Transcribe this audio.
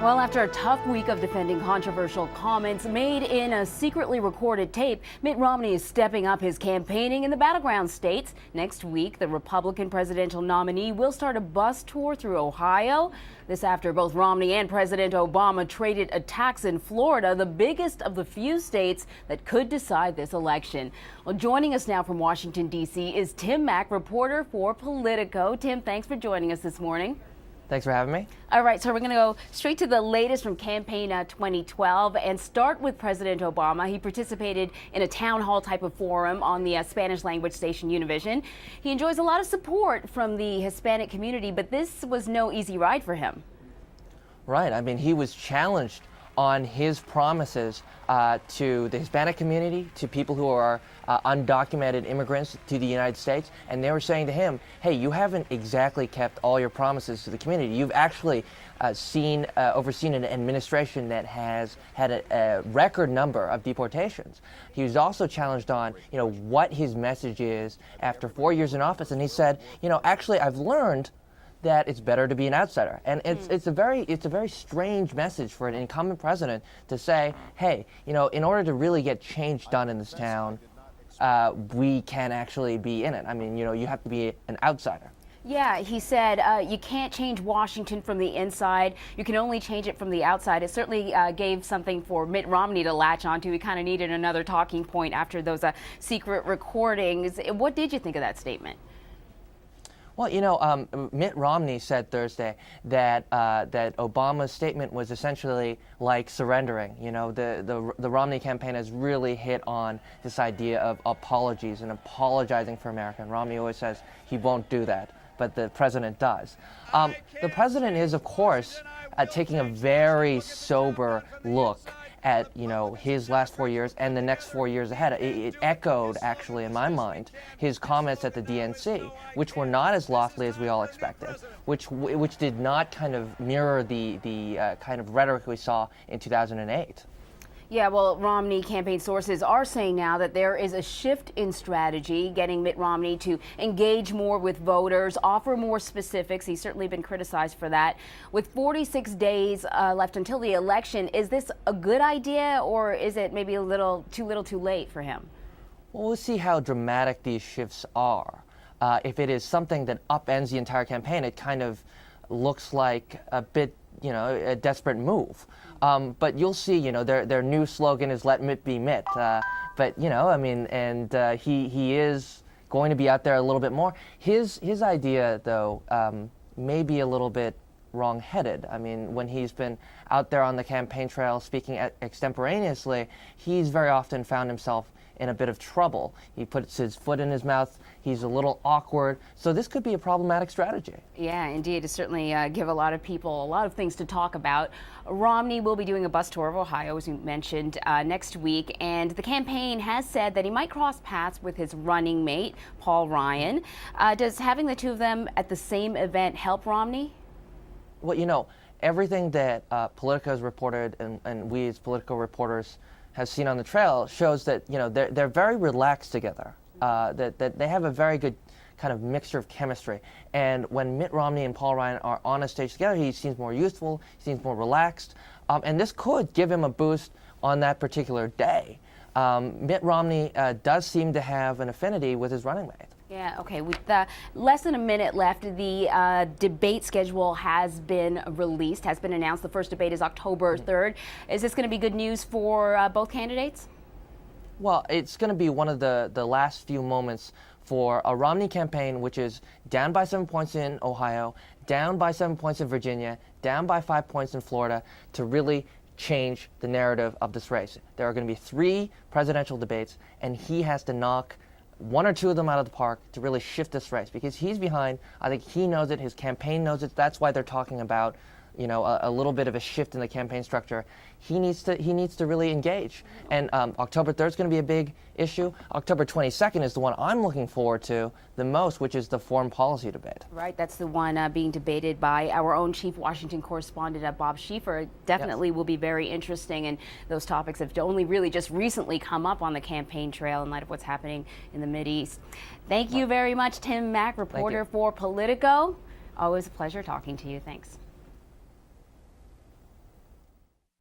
Well, after a tough week of defending controversial comments made in a secretly recorded tape, Mitt Romney is stepping up his campaigning in the battleground states. Next week, the Republican presidential nominee will start a bus tour through Ohio. This after both Romney and President Obama traded attacks in Florida, the biggest of the few states that could decide this election. Well, joining us now from Washington, D.C. is Tim Mak, reporter for Politico. Tim, thanks for joining us this morning. Thanks for having me. All right, so we're going to go straight to the latest from campaign 2012 and start with President Obama. He participated in a town hall type of forum on the Spanish language station Univision. He enjoys a lot of support from the Hispanic community, but this was no easy ride for him. Right. I mean, he was challenged on his promises to the Hispanic community, to people who are undocumented immigrants to the United States, and they were saying to him, hey, you haven't exactly kept all your promises to the community. You've actually overseen an administration that has had a record number of deportations. He was also challenged on, what his message is after 4 years in office, and he said, actually, I've learned that it's better to be an outsider. And it's a very strange message for an incumbent president to say, hey, in order to really get change done in this town, we can actually be in it. I mean, you have to be an outsider. Yeah, he said you can't change Washington from the inside. You can only change it from the outside. It certainly gave something for Mitt Romney to latch onto. He kind of needed another talking point after those secret recordings. What did you think of that statement? Well, Mitt Romney said Thursday that Obama's statement was essentially like surrendering. The Romney campaign has really hit on this idea of apologies and apologizing for America. And Romney always says he won't do that, but the president does. The president is, of course, taking a very sober look at his last 4 years and the next 4 years ahead. It echoed, actually, in my mind, his comments at the DNC, which were not as lofty as we all expected, which did not kind of mirror the kind of rhetoric we saw in 2008. Yeah, well, Romney campaign sources are saying now that there is a shift in strategy, getting Mitt Romney to engage more with voters, offer more specifics. He's certainly been criticized for that. With 46 days left until the election, is this a good idea, or is it maybe a little too late for him? Well, we'll see how dramatic these shifts are. If it is something that upends the entire campaign, it kind of looks like a bit a desperate move. But you'll see, their new slogan is "Let Mitt be Mitt." But he is going to be out there a little bit more. His idea, though, may be a little bit wrong-headed. I mean, when he's been out there on the campaign trail speaking extemporaneously, he's very often found himself in a bit of trouble. He puts his foot in his mouth. He's a little awkward. So this could be a problematic strategy. Yeah, indeed. It certainly give a lot of people a lot of things to talk about. Romney will be doing a bus tour of Ohio, as you mentioned, next week. And the campaign has said that he might cross paths with his running mate, Paul Ryan. Does having the two of them at the same event help Romney? Well, everything that Politico has reported and we as Politico reporters have seen on the trail shows that they're very relaxed together. That they have a very good kind of mixture of chemistry. And when Mitt Romney and Paul Ryan are on a stage together, he seems more youthful, he seems more relaxed, and this could give him a boost on that particular day. Mitt Romney does seem to have an affinity with his running mate. Yeah, okay. With less than a minute left, the debate schedule has been announced. The first debate is October 3rd. Is this going to be good news for both candidates? Well, it's going to be one of the last few moments for a Romney campaign, which is down by 7 points in Ohio, down by 7 points in Virginia, down by 5 points in Florida, to really change the narrative of this race. There are going to be 3 presidential debates, and he has to knock one or two of them out of the park to really shift this race, because he's behind. I think he knows it. His campaign knows it. That's why they're talking about, a little bit of a shift in the campaign structure. He needs to really engage. And October 3rd is going to be a big issue. October 22nd is the one I'm looking forward to the most, which is the foreign policy debate. Right. That's the one being debated by our own chief Washington correspondent, Bob Schieffer. Definitely will be very interesting. And those topics have only really just recently come up on the campaign trail in light of what's happening in the Mideast. Thank you very much, Tim Mak, reporter for Politico. Always a pleasure talking to you. Thanks.